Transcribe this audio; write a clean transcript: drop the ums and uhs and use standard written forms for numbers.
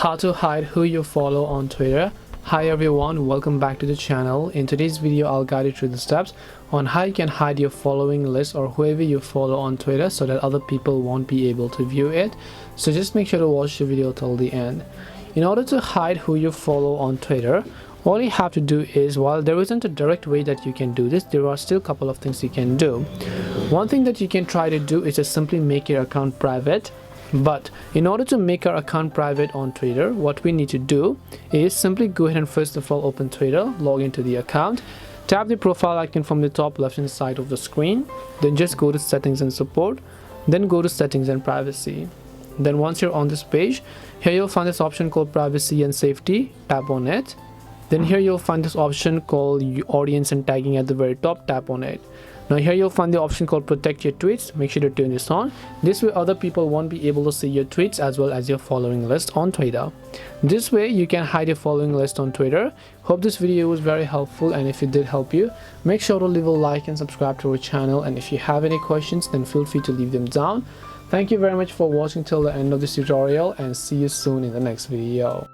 How to hide who you follow on Twitter. Hi everyone, welcome back to the channel. In today's video I'll guide you through the steps on how you can hide your following list or whoever you follow on Twitter so that other people won't be able to view it. So just make sure to watch the video till the end. In order to hide who you follow on Twitter, all you have to do is, while there isn't a direct way that you can do this, there are still a couple of things you can do. One thing that you can try to do is just simply make your account private. But in order to make our account private on Twitter, what we need to do is simply go ahead and first of all open Twitter, log into the account, tap the profile icon from the top left hand side of the screen, then just go to settings and support, then go to settings and privacy. Then once you're on this page, here you'll find this option called privacy and safety. Tap on it. Then here you'll find this option called audience and tagging at the very top. Tap on it. Now here you'll find the option called protect your tweets. Make sure to turn this on. This way other people won't be able to see your tweets as well as your following list on Twitter. This way you can hide your following list on Twitter. Hope this video was very helpful, and if it did help you, make sure to leave a like and subscribe to our channel, and if you have any questions then feel free to leave them down. Thank you very much for watching till the end of this tutorial, and see you soon in the next video.